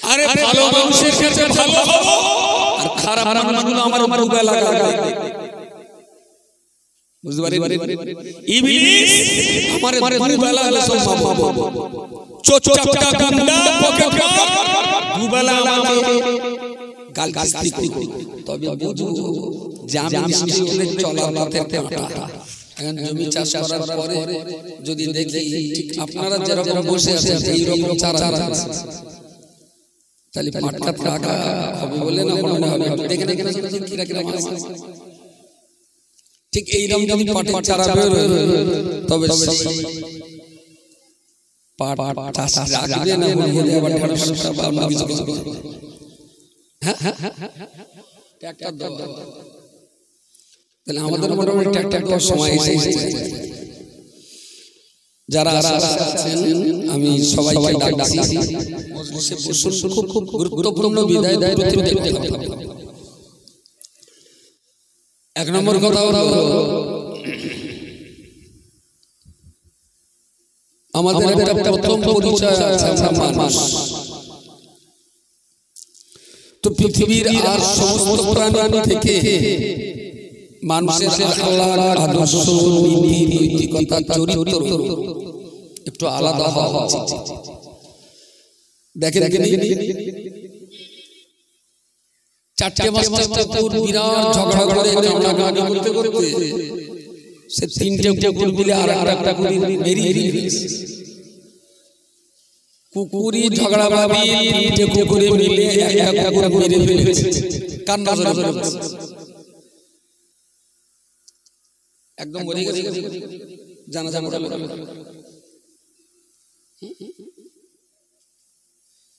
আরে ভালো মানুষের কাছে ভালো হবো আর খারাপ মানুষগুলো আমার দুবে লাগাবে বুঝতে পারি ইবলিস আমার দুবে লাগালে সব পাবো চোচকা গন্ডা পকেটকা দুবে লাগালে গাল কিস্তি করি তবে বুঝু জামিন স্কুলে চলার পথে কাটা এখন জমি চাষ করার পরে যদি দেখি আপনারা যেরকম বসে আছেন এই রকম চারা তাহলে পাটকা টাকা হবে বলে না মনে হবে দেখে দেখে কিরা কিরা মাছ ঠিক এই রকম যদি পাটের চারা বের হয় তবে পাট চাষ রাখবে না বলে আবার ঢাড়সটা বা কিছু হ্যাঁ ট্রাক্টর দাও তাহলে আমাদের মোটামুটি ট্রাক্টর দেওয়ার সময় এসেছে যারা আছেন আমি সবাইকে ডাকছি মজলিসে বসুন খুব গুরুত্বপূর্ণ বিদায় দেখতে হবে এক নম্বর কথা হলো আমাদের একটা প্রথম পরিচয় আছে আমরা মানুষ তো পৃথিবীর আর সমস্ত প্রাণী থেকে মানুষের আখলাক আদর্শ নীতি নৈতিকতা চরিত্র একটু আলাদা হওয়া উচিত দেখেন চারটে মাস্টার কুকুর বিরাট ঝগড়া করে কামড়াকামড়ি করতে করতে সে তিনটে কুকুর মিলে আর একটা কুকুর মেরিয়ে দিয়েছে কুকুরি ঝগড়া ভাবি তিনটে কুকুরে মিলে একটা কুকুর মেরে ফেলেছে কান্না জোরে একদম মরে গেছে জানা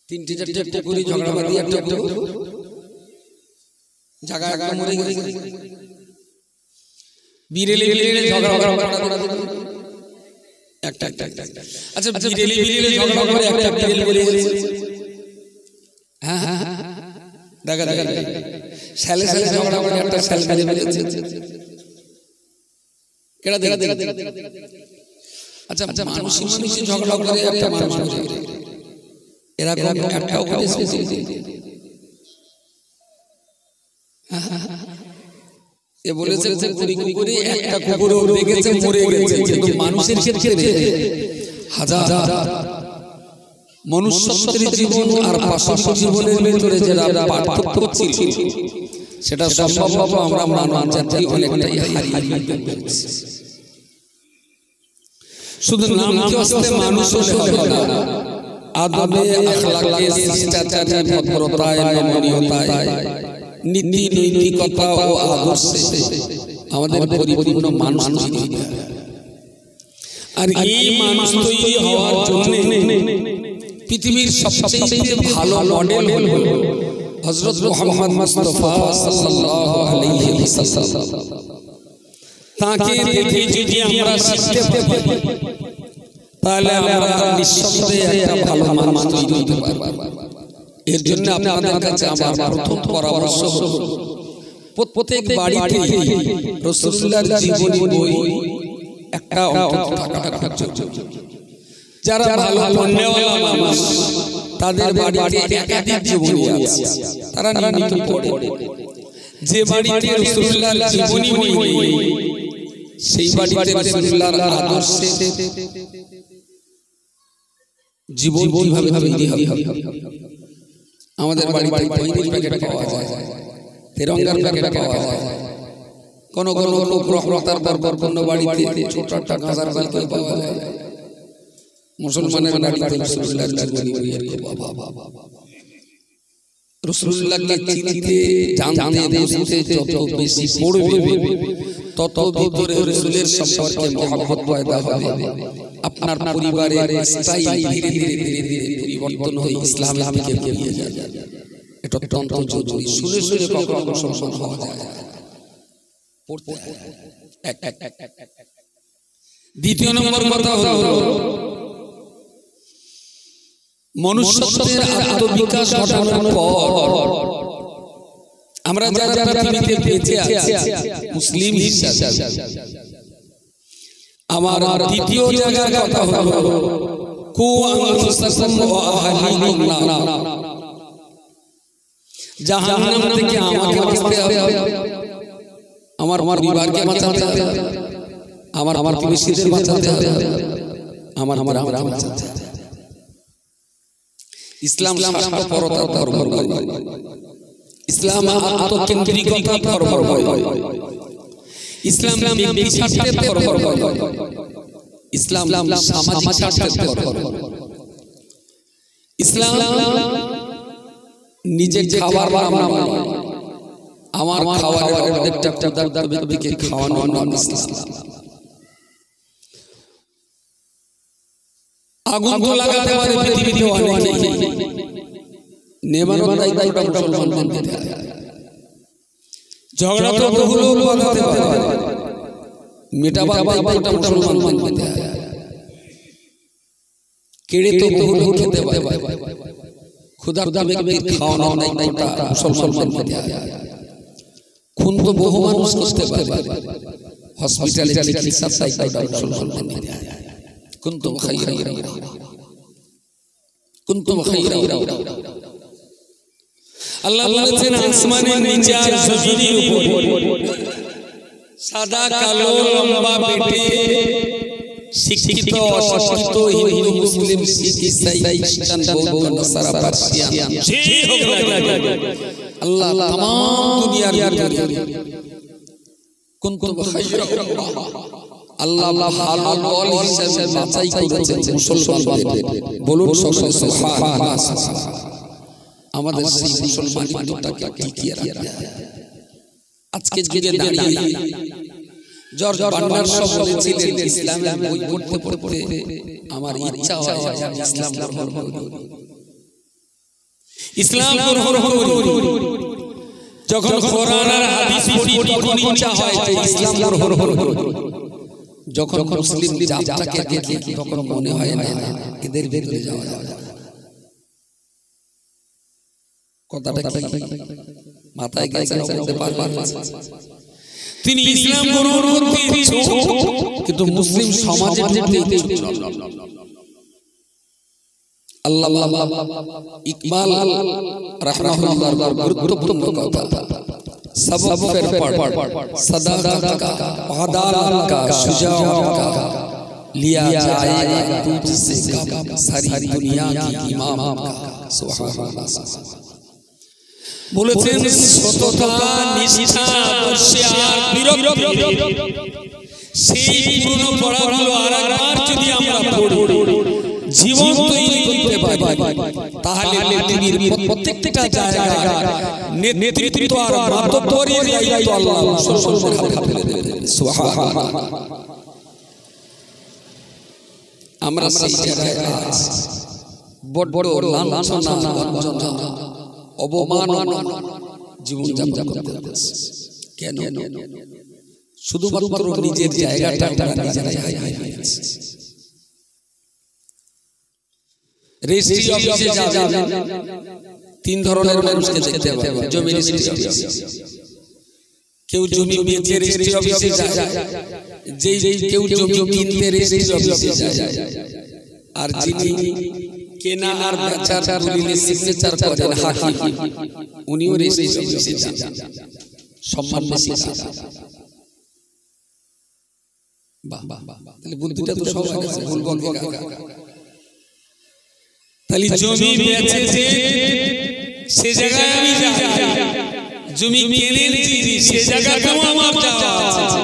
তিনটে চারটে কুকুরি ঝগড়া ভাবি একটা কুকুর জায়গা একদম মরে গেছে বিড়েলে ঝগড়া একটা আচ্ছা বিড়েলে ঝগড়া করে একটা বিড়েল বলে গেছে হ্যাঁ দেখা শালে ঝগড়া করে একটা শাল মেরে ফেলেছে কেডা দেখা আচ্ছা মানুষের ঝগড়া করে একটা মানুষ এরকম একটাও করেছে এ বলেছে যে কুকুরে একটা কুকুরও দেখেছে মরে গেছে কিন্তু মানুষের ক্ষেত্রে হাজার মনুষ্যত্বের জীবন আর পাশবিক জীবনের ভিতরে যেটা পার্থক্য ছিল সেটা সম্ভবত আমরা মানব জাতি অনেকটাই হারিয়ে ফেলেছি শুধু নামকে আসলে মানুষ হলে হবে না আদবে আখলাকে শিষ্টাচারে ভদ্রতায় নমনীয়তায় নীতি নৈতিকতা ও আদর্শে আমাদের পরিপূর্ণ মানুষ তৈরি হতে হবে আর এই মানুষ তৈরি হওয়ার জন্য পৃথিবীর সবচেয়ে ভালো মডেল হলো হযরত মুহাম্মদ মুস্তাফা সাল্লাল্লাহু আলাইহি ওয়াসাল্লাম তাকে দেখে যদি আমরা শিখতে পারি তাহলে আমরা নিঃসন্দেহে একটা ভালো মানুষ তৈরি হতে পারব এর জন্য আপনাদের কাছে আমার প্রথম পরামর্শ হলো প্রত্যেক বাড়িতে রাসূলুল্লাহর জীবনী বই একটা অন্তত থাকা জরুরি যারা ভালো পণ্যওয়ালা মানুষ তাদের বাড়িতে একাধিক জীবনী আছে তারা নিয়মিত পড়ে যে বাড়িতে রাসূলুল্লাহর জীবনী বই নেই সেই বাড়িতে রাসূলুল্লাহর আদর্শে জীবন কিভাবে তৈরি হবে আমাদের বাড়িতে বইয়ের প্যাকেট পাওয়া যায় তেরঙ্গার প্যাকেট পাওয়া যায় কোন লোক রহমতার দরবার কোন বাড়িতে ছোট একটা কাজার বালতি পাওয়া যায় মুসলমানের বাড়িতে রাসূলুল্লাহর জীবনী বইয়ের বাবা রাসূলুল্লাহকে চিনতে জানতে বুঝতে যত বেশি পড়বে তত ভিতরে রাসূলের সম্পর্কে মহব্বত পয়দা হবে আপনার পরিবারের স্থায়ী ধীরে ধীরে পরিবর্তন হয়ে ইসলামকে নিয়ে যাবে এটা অত্যন্ত জরুরি শুনে কখনো মুসলমান হওয়া যায় পড়তে দ্বিতীয় নম্বর কথা হলো মনুষ্যত্বের আত্মবিকাশ ঘটানোর পর আমরা যারা পৃথিবীতে বেঁচে আছি মুসলিম হিসেবে আমার দ্বিতীয় জায়গার কথা হলো কু আনফুসাকুম ওয়া আহলিকুম নার জাহান্নাম থেকে আমাকে বাঁচতে হবে, আমার পরিবারকে বাঁচাতে হবে, আমার প্রতিবেশীদের বাঁচাতে হবে, আমার বাঁচাতে হবে। ইসলাম স্বার্থপরতার ধর্ম নয়, ইসলাম আত্মকেন্দ্রিকতার ধর্ম নয়, ইসলাম ব্যক্তি স্বার্থের ধর্ম নয়, ইসলাম সামাজিক স্বার্থের ধর্ম। ইসলাম নিজে খাবার বানানো নয়, আমার খাবারের অর্ধেকটা ক্ষুধার্ত ব্যক্তিকে খাওয়ানোর নাম ইসলাম। আগুন তো লাগাতে পারে পৃথিবীতে অনেকেই, নেভানোর দায়িত্বটা মুসলমানদের দেয়া। ঝগড়া তো বহু লোক বাঁধাতে পারে, মেটাবার দায়িত্বটা মুসলমানদের দেয়া। কেড়ে তো বহু লোক খেতে পারে, ক্ষুধার্ত ব্যক্তিকে খাওয়ানোর দায়িত্বটা মুসলমানদের দেয়া। খুন তো বহু মানুষ করতে পারে, হসপিটালে চিকিৎসার দায়িত্বটা মুসলমানদের দেয়া। কুনতুম খায়রা আল্লাহ বলেছেন আসমানের নিচে আর জমিনের উপর সাদা কালো লম্বা বেটে শিক্ষিত অশিক্ষিত হিন্দু মুসলিম শিখ ইসাই খ্রিস্টান বৌদ্ধ নাসারা পার্সিয়ান যে হোক না আল্লাহ तमाम দুনিয়ার কুনতুম খায়রা আল্লাহ ভালো দল হিসেবে বাছাই করেছেন মুসলমানদের। বলুন সুবহানাল্লাহ। আমাদের সেই মুসলমান হিন্দুটাকে টিকিয়ে রাখতে হবে। আজকে যুগে দাঁড়িয়ে জর্জ বার্নার সব বলেছিলেন ইসলামের বই পড়তে পড়তে আমার ইচ্ছা হয় আমি ইসলাম গ্রহণ করি, ইসলাম গ্রহণ করি। যখন কোরআন আর হাদিস পড়ি তখন ইচ্ছা হয় যে ইসলাম গ্রহণ করি। যখন মুসলিম জাতটাকে দেখি তখন মনে হয় না এদের ভিতরে যাওয়া যাবে। কথাটা কি মাথায় গেছে বলতে পারবেন? তিনি ইসলাম গ্রহণ করতে ইচ্ছুক কিন্তু মুসলিম সমাজে ঢুকতে ইচ্ছুক নন। আল্লাহ ইকবাল রাহমাহুল্লাহর গুরুত্বপূর্ণ কথা सबब पर सदाकत का अदालत का शुजाअत का लिया जाएगा तुझसे कब सारी दुनिया की इमाम का। सुभान अल्लाह। বলেছেন সততা নিষ্ঠা আদর্শে আর বিরক্তি সেই পুরনো পড়াগুলো আরেকবার যদি আমরা পড়ি জীবন তৈরি করতে পারি তাহলে পৃথিবীর প্রত্যেকটা জায়গা নেতৃত্ব আর মাতব্বরের দায়িত্ব আল্লাহ মুসলমানদের হাতে ফেলে দেবেন। সুবহানাল্লাহ। আমরা সেই জায়গায় আছি, বড় বড় লাঞ্ছনা গঞ্জনা অবমাননা জীবন যাপন করতে হচ্ছে। কেন? শুধুমাত্র নিজের জায়গাটা আমরা নিজেরাই হারিয়ে ফেলেছি। রেজিস্ট্রি অফিসে যাবেন, তিন ধরনের মানুষকে দেখতে পাবেন। জমি রেজিস্ট্রি অফিস, কেউ জমি বেচে রেজিস্ট্রি অফিসে যায়, যেই কেউ জমি কিনতে রেজিস্ট্রি অফিসে যায়, আর যিনি কেনা আর বেচার দলিলে সিগনেচার করেন হাকিম, উনিও রেজিস্ট্রি অফিসে যান। সম্মান বেশি। বাহ বাহ বাহ, তাহলে বুদ্ধিটা তো সবার কাছে ভুল বলবো কাকা। তাহলে জমি বেচেছে সে জায়গায় আমি যাই, জমি কিনেছি সে জায়গাতেও আমার যাওয়া আছে,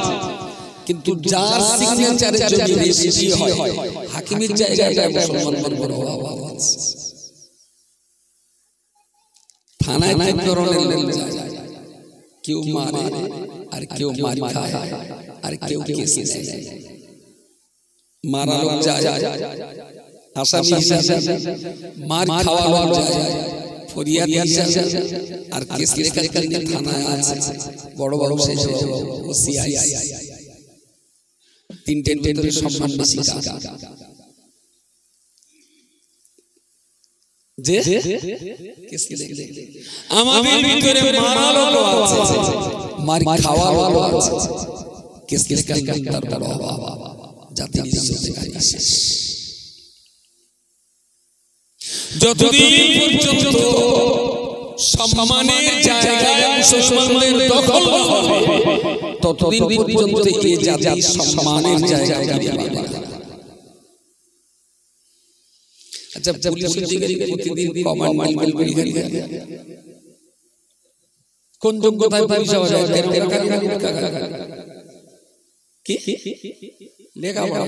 কিন্তু যার সিগনেচারে জমি রেজিস্ট্রি হয় হাকিমের জায়গায় মুসলমানদের বড় অভাব আছে। থানায় তিন ধরনের লোক যায়, কেউ মারে আর কেউ মারি খায় আর কেউ কেস নেয়। মারা লোক যায় আসামি হিসাবে, মার খাওয়া লোক যায় ফরিয়াদ হিসাবে, আর কেস লেখার কারণে থানায় আছে বড় বড় ওসিআই। তিনটের ভিতরে সম্মান বেশি কার? যে আমাদের ভিতরে মারা লোক আছে, মার খাওয়া লোক আছে, কেস লেখার কারণে তার বড় অভাব, জাতির ইজ্জত শেষ। যতদিন পর্যন্ত সম্মানের জায়গায় মুসলমানদের দখল না হবে ততদিন পর্যন্ত এই জাতি সম্মানের জায়গা পাবে না। আচ্ছা, পুলিশ অধিকারী প্রতিদিন কমান্ড করে কোন যোগ্যতায় পুলিশ হওয়া যায়? কি লেখাপড়া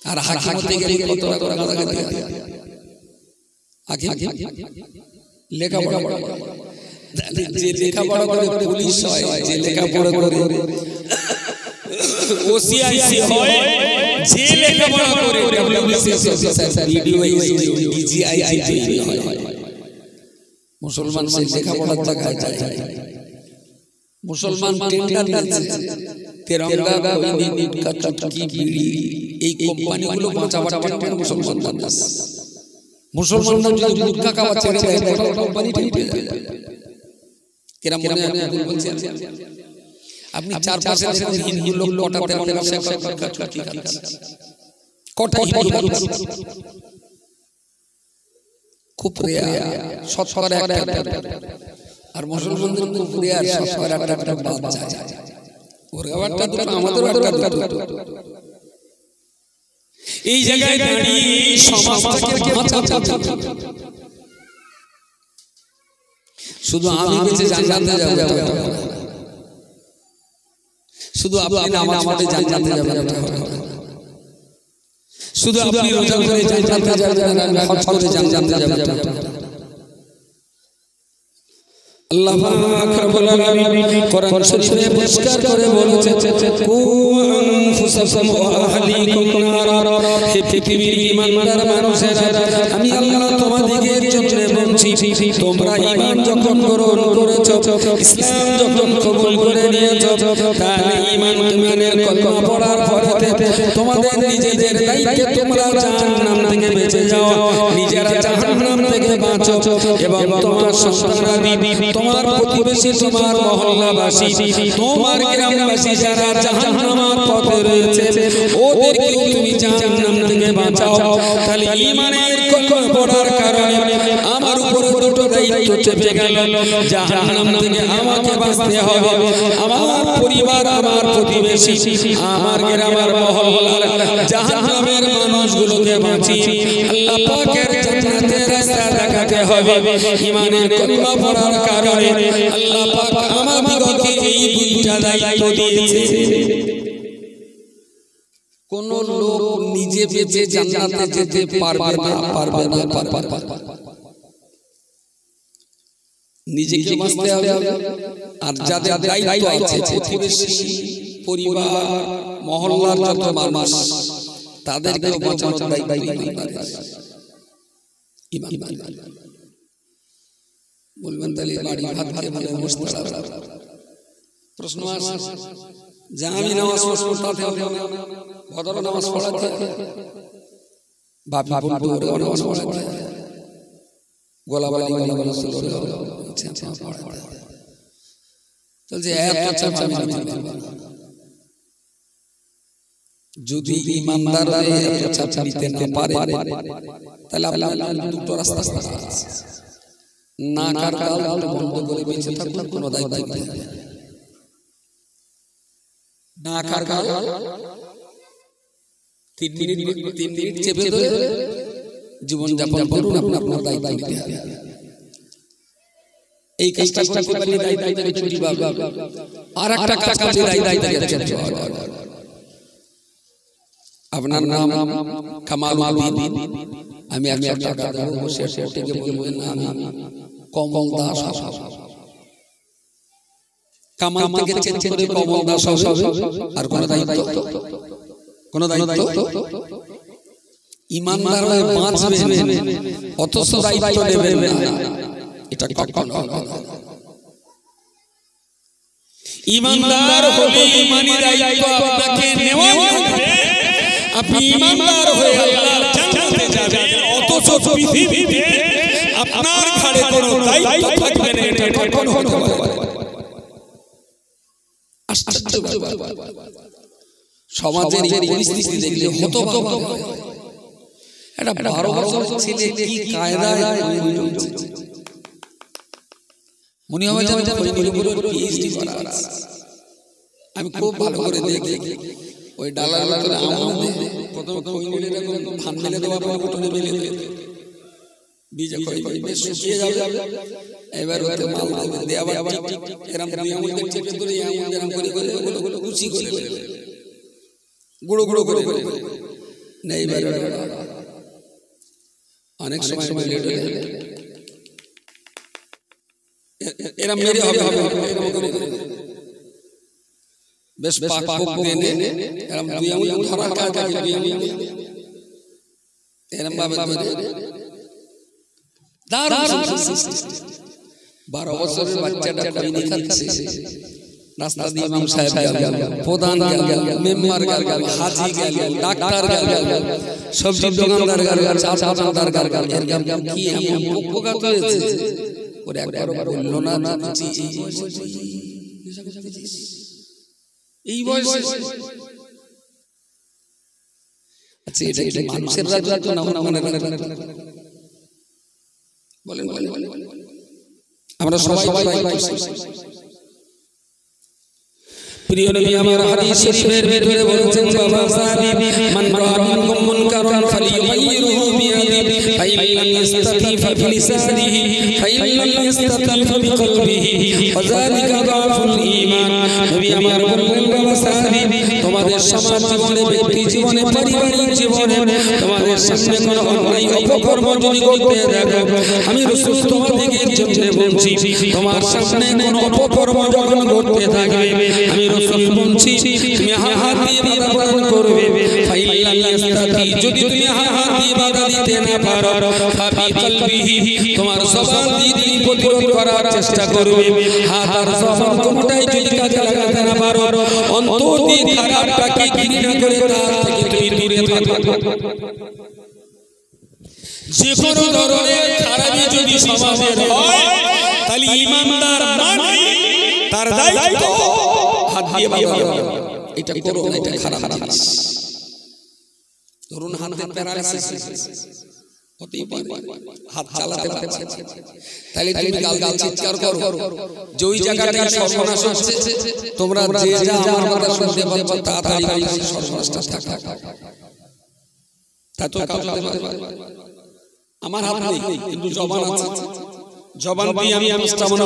আর হাকিম হতে গেলে কত আগে লেখাপড়া যে লেখাপড়া করে পুলিশ হয়, যে লেখাপড়া করে ওসিআইসি হয়, যে লেখাপড়া করে ডব্লিউবিসিএস অফিসার ডিডিওআইসি ডিজিআইআইটি হয়। মুসলমান সেই লেখাপড়ার জায়গায় যায়। মুসলমান টেন্ডার নিচ্ছে তেরঙ্গা নিট কা চটকি বিড়ি এই কোম্পানিগুলো বাঁচাবার টেন্ডার মুসলমান দিচ্ছে। মুসলমানরা যদি গুটখা খাওয়া ছেড়ে দেয় কোম্পানি টিকে যায়। কেরাম মনে হয় বলছেন আপনি চার পাশে হিন্দু লোক কটাতে কটা খুব শতকরা একটা, আর মুসলমানদের খুব শতকরা একটা বাদ যায়। ওর একটা দুটো আমাদের একটা দুটো। এই জায়গায় দাঁড়িয়ে সমাজটাকে বাঁচাতে শুধু আমি বেঁচে জানতে যাব, শুধু আপনি আমাদের জানতে যাবেন, শুধু আপনি রোজা করে জানতে যাবেন, হজ করে জানতে যাবেন। আল্লাহ পাক রব্বুল আলামিন কোরআন শরীফে পরিষ্কার করে বলেছেন, কু আনফুসাকুম ওয়া আহলিকুম নারা। হে পৃথিবীর ঈমানদার মানুষেরা, আমি আল্লাহ তোমাদের জন্য বলছি, তোমরা ঈমান যখন গ্রহণ করেছো, ইসলাম যখন কবুল করে নিয়েছো, তাহলে ঈমানের কলমা পড়ার পরে তোমাদের নিজেদের দায়িত্বে তোমরা জাহান্নাম থেকে বেঁচে যাও, নিজেরা জাহান্নাম থেকে বাঁচো, এবং তোমার সন্তানাদি, তোমার প্রতিবেশী, তোমার মহল্লাবাসী, তোমার গ্রামবাসী যারা জাহান্নামের পথে রয়েছে, ওদেরকে তুমি জাহান্নাম থেকে বাঁচাও। তাহলে ঈমানের কলমা পড়ার কারণে আমার উপর দুটো দায়িত্ব চেপে গেল। জাহান্নাম থেকে আমাকে বাঁচতে হবে, আমার পরিবার, আমার প্রতিবেশী, আমার গ্রাম, আমার মহল্লার জাহান্নামের মানুষগুলোকে বাঁচিয়ে আল্লাহ পাকের জান্নাতের রাস্তা দেখাতে হবে। ঈমানের কলমা পড়ার কারণে আল্লাহ পাক আমাদেরকে এই দুইটা দায়িত্ব দিয়েছে। কোন লোক নিজে বেঁচে জান্নাতে যেতে পারবে না। নিজেকে বাঁচতে হবে, আর যাদের দায়িত্ব আছে, প্রতিবেশী, পরিবার, মহল্লার যত মানুষ, তাদেরকে বাঁচানোর দায়িত্ব। বলবেন তাহলে বাড়ি ভাত খেয়ে বসতে প্রশ্ন আসে, যে আমি নামাজ পড়তে হবে, ভদ্র নামাজ পড়াতে বাপি বলবো নামাজ পড়াতে গোলাবালি যদি ইমানদার নিতে না পারে, তাহলে দুটো রাস্তা আছে, না কার বন্ধ করে বেঁচে থাকুন, কোনো দায়িত্ব নেই। না কার 3 মিনিট চেপে ধরে জীবন যাপন করুন, আপনার দায়িত্ব নিতে হবে। এই কাজটা করলে দায়িত্ব থেকে ছুটি পাবে, আর একটা কাজ করলে দায়িত্ব থেকে ছুটি পাবে। আপনার নাম কামাল উদ্দিন, আমি 100 টাকা দেবো, বসে থেকে বলবেন আমি কমল দাস। কামাল থেকে চেঞ্জ করে কমল দাস হবে, আর কোনো দায়িত্ব ইমানদার হয়ে বাঁচবেন, অথচ দায়িত্ব নেবেন না, এটা কখনো হবে না। ইমানদার হলে ইমানি দায়িত্ব আপনাকে নেওয়া হবে। আপনি ইমানদার হয়ে আল্লাহর জান্নাতে যাবেন, অথচ পৃথিবীতে আপনার ঘাড়ে কোনো দায়িত্ব থাকবে না, এটা কখনো হতে পারে না। আশ্চর্য ব্যাপার, সমাজের এই পরিস্থিতি দেখলে হতবাক হয়। এটা 12 বছর ছেলে কি কায়দায় মনে হয় যেন পিএইচডি করা আছে। আমি খুব ভালো করে দেখি ওই ডালার ভিতরে আম দিয়ে প্রথমে খৈনির এরকম ধান মেলে দেওয়া পরে উঠোনে মেলে বীজ বেশ শুকিয়ে যাবে, এবার ওতে মাল দেবে আবার এরকম দুই আঙুল দিয়ে চেপে ধরে এই আঙুল এরকম করে করে ওগুলো কুচি করে গুঁড়ো গুঁড়ো করে না। এইবার অনেক সময় লেট হয়ে যাবে, এরকম মেরে হবে বেশ পাক দিয়ে এরকম দুই আঙুল ধরা কাজ দুই আঙুল এরকম ভাবে দারুণ 12 বছরের বাচ্চাটা খৈনি খাচ্ছে, রাস্তা দিয়ে ইমাম সাহেব গেল, প্রধান গেল, মেম্বার গেল, হাজি গেল, ডাক্তার গেল, সবজি দোকানদার গেল, চা দোকানদার গেল, এর গাম কি এমন উপকার হয়েছে ওরে একবার বললো না এই বয়সে। আচ্ছা এটা মানুষের রাজত্ব না মনে বলেন আমরা সবাই প্রিয় নবী আমার হাদিস শরীফের ভিতরে বলেছেন বাবা সাহাবী মান রাআ মিনকুম মুনকারান ফালিয়ুগাইয়িরহু বিয়াদিহি ফাইন লাম ইসতাতি ফাবিলিসানিহি ফাইন লাম ইসতাতি ফাবিকলবিহি ওয়াযালিকা দাফুল ঈমান। নবী আমার বললেন বাবা সাহাবী তোমাদের সমাজ জীবনে, ব্যক্তি জীবনে, পারিবারিক জীবনে তোমাদের সামনে কোনো অন্যায় অপকর্ম যদি করতে দেখো, আমি রাসূল তোমাদের জন্য বলছি তোমার সামনে কোনো অপকর্ম যখন করতে থাকবে আমি রাসূল বলছি তুমি হাত দিয়ে বাধা প্রদান করবে। ফাইল্লাল ইস্তাতি যদি তুমি হাত দিয়ে বাধা দিতে না পারো ফাবি কলবিহি তোমার জবান দিয়ে তুমি প্রতিরোধ করার চেষ্টা করবে। হাত আর জবান কোনটাই যদি কাজে লাগাতে না পারো অন্তর দিয়ে খারাপটাকে ঘৃণা করে তার থেকে তুমি দূরে থাকো। যে কোনো ধরনের খারাপি যদি সমাজের হয় তাহলে ইমানদার মানে তার দায়িত্ব হাত দিয়ে বাধা দেওয়া। এটা করো না, এটা খারাপ জিনিস। ধরুন হাতে প্যারালাইসিস হতেই পারে, হাত চালাতে পারছে তাহলে তুমি গাল চিৎকার করো যে ওই জায়গাটায় সর্বনাশ হচ্ছে, তোমরা যে যা আমার কথা শুনতে পাচ্ছ তাড়াতাড়ি সর্বনাশটা থাকা তা তো কাউকে পারে। আমার হাত নেই কিন্তু জবান আছে, জবান দিয়ে আমি মনে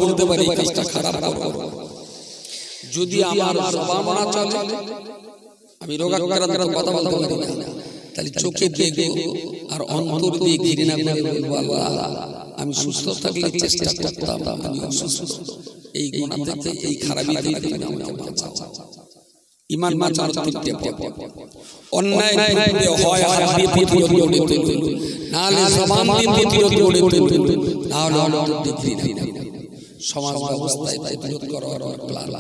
বলতে পারি এই কাজটা খারাপ করো। যদি আমার জবান না চলে আমি রোগাক্রান্ত কথা বলতে পারি না, তাহলে চোখে দেখবো আর অন্তর দিয়ে ঘৃণা করে বলবো আল্লাহ আমি সুস্থ থাকলে চেষ্টা করতাম, আমি অসুস্থ, এই গুনাহ থেকে এই খারাপি থেকে তুমি আমাকে বাঁচাও। ঈমান বাঁচানোর তিনটে পথ, অন্যায় বিরুদ্ধে হয় হাত দিয়ে প্রতিরোধ গড়ে তুলুন, নাহলে জবান দিয়ে প্রতিরোধ গড়ে তুলুন, নাহলে অন্তর দিয়ে ঘৃণা। সমাজ ব্যবস্থায় প্রতিরোধ করার plan,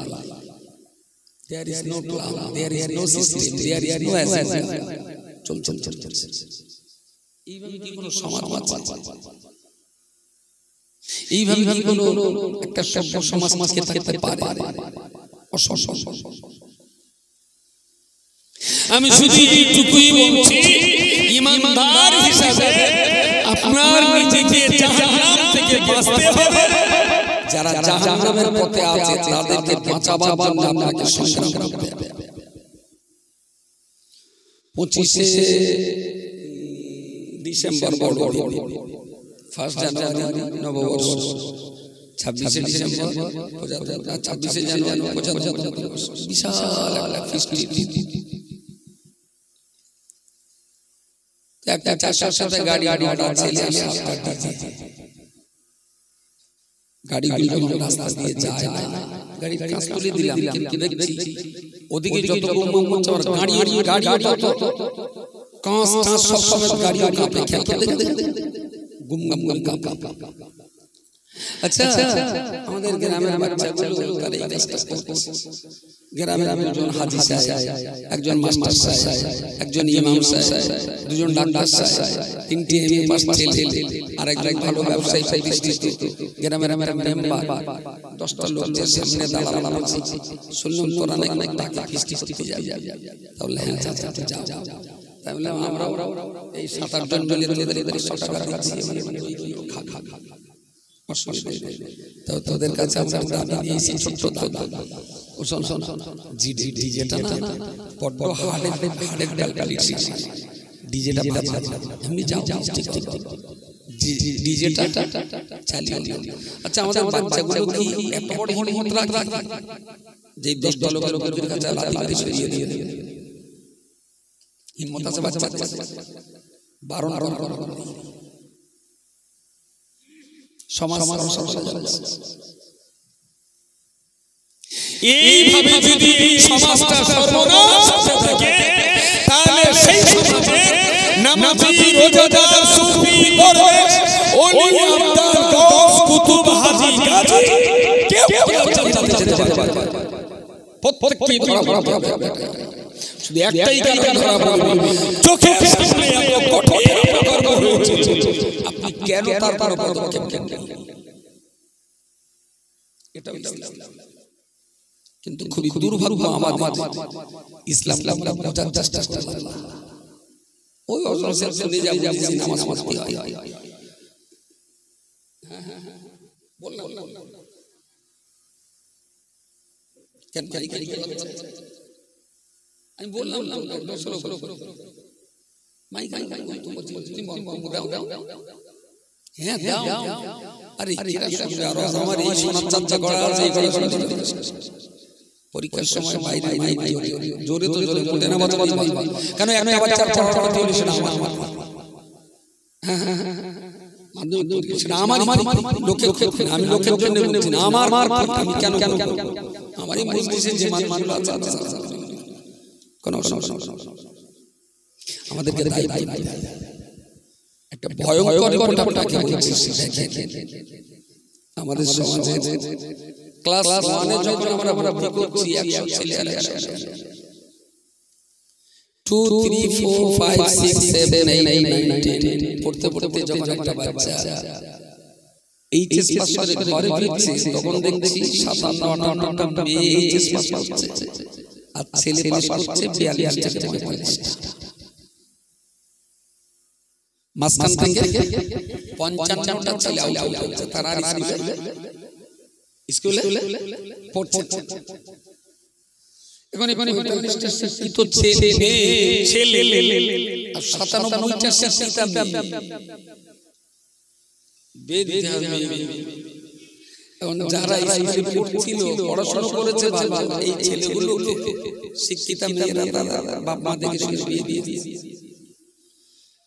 there is no plan, there is no system, there is no assessment, চল এইভাবে কি কোনো সমাজ বাঁচে? এইভাবে কি কোনো একটা সভ্য সমাজকে থাকতে পারে? অসম্ভব। আমি শুধু এইটুকুই বলছি ইমানদার হিসাবে আপনার নিজেকে জাহান্নাম থেকে বাঁচতে হবে। যারা জাহান্নামের পথে আছে তাদেরকে বাঁচাবার জন্য আপনাকে সংগ্রাম করতে হবে। 25 ডিসেম্বর বড়দিন, 1 জানুয়ারি নববর্ষ, 26 ডিসেম্বর প্রজাতন্ত্র, 26 জানুয়ারি প্রজাতন্ত্র দিবস, বিশাল একটা ফেস্টিভিটি। একটা চাষার সাথে গাড়ি ছেলে গাড়িগুলো রাস্তা দিয়ে যায় না, গাড়ি কাজ তুলে দিলাম কিন্তু দেখছি ওদিকে যত বোম চড় গাড়ি যত কাঁচ সব সময় গাড়ি কাঁপে, খেলতে দেখতে গুম কাঁপে। আচ্ছা আমাদের গ্রামের বাচ্চাগুলো তারা এই কাজটা করছে। গ্রামের একজন হাজি সাহেব, একজন মাস্টার সাহেব, একজন ইমাম সাহেব, দুজন ডাক্তার সাহেব, 3টে এমএ পাস ছেলে আর একজন ভালো ব্যবসায়ী প্রতিষ্ঠিত গ্রামের মেম্বার, 10টা লোকের সামনে দাঁড়ানো বলছে শুনলাম তোরা নাকি টাকা কিস্তি করতে যাবি, তাহলে হ্যাঁ চাচা যাও। তাহলে আমরা এই 7-8 জন মিলে তোদের 100 টাকা দিচ্ছি, মানে খা তোদের কাছে আমরা দাবি দিয়েছি ছোট্ট দাদা ও শোন শোন ডিজেটা না বড্ড হাড়ের ডালপালিছি ডিজেটা বাজা এমনি যাও ঠিক ঠিক ডিজেটা চালিয়ে দিও। আচ্ছা আমাদের বাচ্চাগুলো কি এত বড় হিম্মত রাখে যে 10 লোকের কাছে লাঠি মারি সরিয়ে দিয়ে দেবে? হিম্মত আছে বাচ্চা বারণ সমাজ এইভাবে যদি সমাজটা সর্বনাশ হতে থাকে তাহলে সেই সমাজে নামাজি রোজাদার সুফি দরবেশ ওলি আব্দাল গাউস কুতুব হাজী গাজী কেউ যেতে পারবে না। প্রত্যেকটি ধরা পড়বে। শুধু একটাই কারণ ধরা পড়বে, চোখের সামনে এত কঠোর কর্ম হয়েছে, আপনি কেন তার পদক্ষেপ নেন? এটা ইসলাম। কিন্তু খুবই দুর্ভাগ্য আমাদের ইসলাম বোঝার চেষ্টা করে না। ওই অজর শুনে যাব নামাজ পড়তে হয়। বললাম কেন আমি বললাম মাইক হ্যাঁ দাও। আরে আমার এই সোনার চাচা করা আছে, পরীক্ষার সময় বাইরে জোরে তো জোরে বলতে না বাজাবাজি কেন এখন আবার চার পড়াতে হলো সেটা আমার আমি লোকের জন্য বলছি না, আমার আমি কেন আমারই মজলিসে যে মানুষ আছে কোন আমাদেরকে একটা ভয়ঙ্কর ব্যাপারটাকে বলছি। আমাদের সমাজে ক্লাস 1 এ যখন আমরা ভর্তি করছি 100 ছেলে আর 2 3 4 5 6 7 8 9 10 পড়তে পড়তে যখন একটা বাচ্চা এইচএস পাস করে ঘরে ফিরছে তখন দেখছি 57 58টা মেয়ে এইচএস পাস করছে আর ছেলে পাস করছে 42 থেকে 45। মাসখান থেকে 55টা ছেলে আউট হচ্ছে, তারা স্কুলে পড়ছে। এখন 45টা শিক্ষিত ছেলে আর 97টা শিক্ষিত মেয়ে। যারা স্কুলে পড়ছিল পড়াশোনা করেছে ভালো, এই ছেলেগুলোকে শিক্ষিত মেয়েরা তারা বাপ মা দেখে বিয়ে দিয়ে দিয়েছে।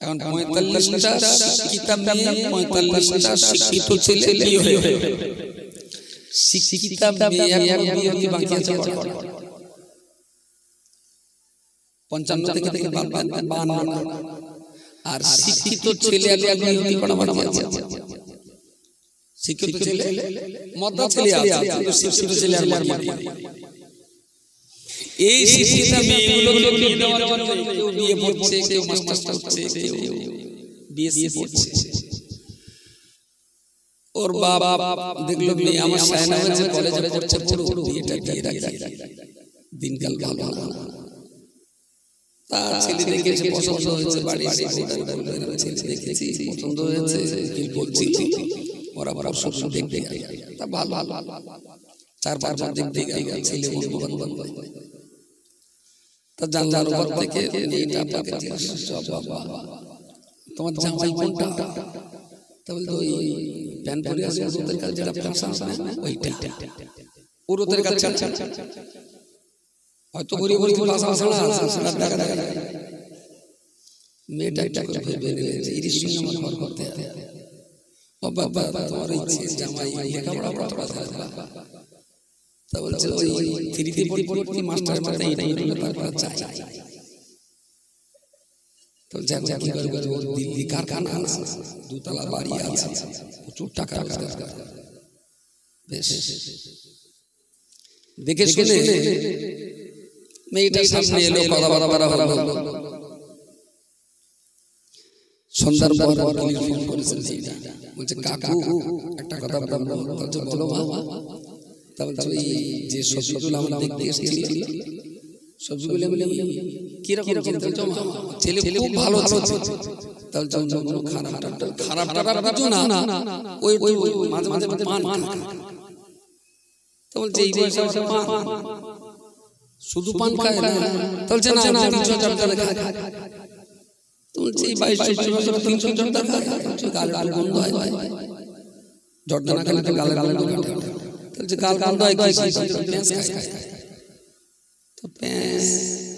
এখন 45টা শিক্ষিত মেয়ে 45টা শিক্ষিত ছেলে বিয়ে হয়ে শিক্ষিত মেয়ে এখন বিয়ে বাকি আছে 55 থেকে 52 আর শিক্ষিত ছেলে এখন বিয়ে করা বাকি আছে। শিক্ষিত ছেলে মদ্দা ছেলে আছে কিন্তু শিক্ষিত ছেলে আর বাকি নেই। এই শিক্ষিত মেয়েগুলোকে বিয়ে দেওয়ার জন্য কেউ বিয়ে পড়ছে, কেউ মাস্টার্স করছে, কেউ বিএসসি পড়ছে। ওর বাবা দেখলো মেয়ে আমার সায়না হয়েছে, কলেজে পড়ছে, পুরো বিয়েটা দিয়ে রাখি, দিনকাল ভালো না। তার ছেলে দেখেছে পছন্দ হয়েছে, বাড়ি এসে ছেলে দেখেছি পছন্দ হয়েছে কি বলছি, ওরা বড় সব দেখতে তা ভালো 4-5 বার দেখতে গেল ছেলে বন্ধু বান্ধব তা জানলার উপর থেকে এইটা আপনাকে বাবা তোমার জামাই কোনটা? তা বলতো ওই প্যান পরে আছে ওদের কাছে যেটা ফ্যাশন না ওইটা ওর ওদের কাছে হয়তো গরিব গরিব ভাষা শোনা দেখা মেয়েটা এটা করে ভেবে নিয়েছে ইরিশ আমার ঘর করতে বাবা বাবা তোমার ইচ্ছে জামাই লেখাপড়া পড়া তা বলছে ওই 3তে পড়ি মাস্টার মাথায় এইটা তারপর চাই তো যাক কি করবে ওর দিল্লি কারখানা আছে, 2 তলা বাড়ি আছে, প্রচুর টাকা বেশ দেখে শুনে মেয়েটার সামনে এলো, কথা বলা হলো। সন্ধ্যার পর টেলিফোন করেছে, বলছে কাকু একটা কথা বলবো। বলছে বলো মা। তা বলছে ওই যে সবজিগুলো আমরা দেখতে এসেছি সবজিগুলো কিরকম চিন্তা ছেলে খুব ভালো ছিল, তাহলে খারাপ কিছু না, ওই মাঝে মাঝে পান তো বলছে এই বয়সে পান শুধু পান খায় না, বলছে না 300 জর্দা খায়, তো বলছে এই 22 বছর 300 জর্দা খায়, গাল গন্ধ হয়, জর্দা না খেলে তো গাল গন্ধ হয়, বলছে গাল গন্ধ হয় কি খায়, তো প্যাঁচ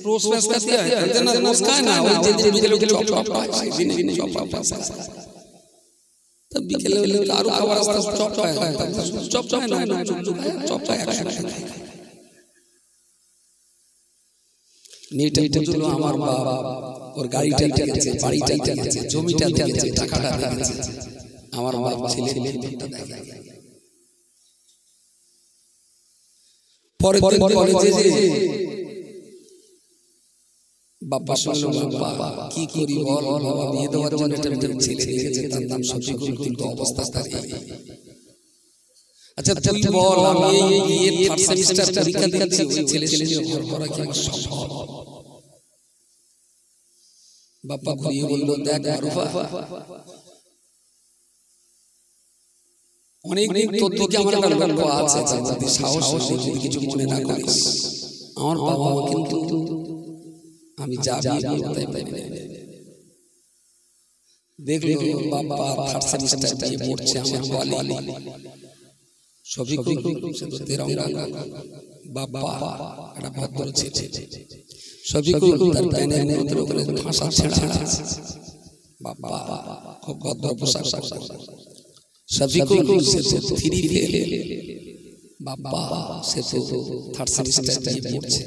রোজ প্যাঁচ খাতে হয়, বলছে না রোজ খায় না, ওই যে বিকেলে চপ খায়, দিনে চপ খায়, তো বিকেলে হলে আরো খাবার আস্তে চপ খায়, চপ খায় না চপ খায়, মেয়েটা বুঝলো আমার বাবা ওর গাড়িটা দেখেছে, বাড়িটা দেখেছে, জমিটা দেখেছে, টাকাটা দেখেছে, আমার বাবা ছেলে দেখে। পরে কলেজে যে বাবা শুনলো, বাবা কি করি বল, বাবা বিয়ে দেওয়ার জন্য একটা ছেলে দেখেছে, তার নাম শফিকুল, কিন্তু অবস্থা তার এই। আচ্ছা তুই বল, আমি এই থার্ড সেমিস্টার পরীক্ষা দিচ্ছি, ওই ছেলে ঘর করা কি আমার সম্ভব? বাবা ঘুরিয়ে বলল, দেখ আরফা, অনেক তোর দিকে আমার একটা লক্ষ্য আছে, যদি সাহস যদি কিছু মনে না করিস, আমার বাবা কিন্তু আমি যাবি বলতে পারি না। দেখলো বাবা থার্ড সেমিস্টার দিয়ে পড়ছে, আমার ওয়ালি শফিকুল তেরঙ্গা বাবা একটা ভদ্র ছেলে, শফিকুল তার প্যানের মধ্যে ওখানে ভাষা ছেড়া, বাবা খুব ভদ্র পোশাক, শফিকুল সে তো ফ্রি ফেলে, বাবা সে তো থার্ড সেমিস্টার দিয়ে পড়ছে,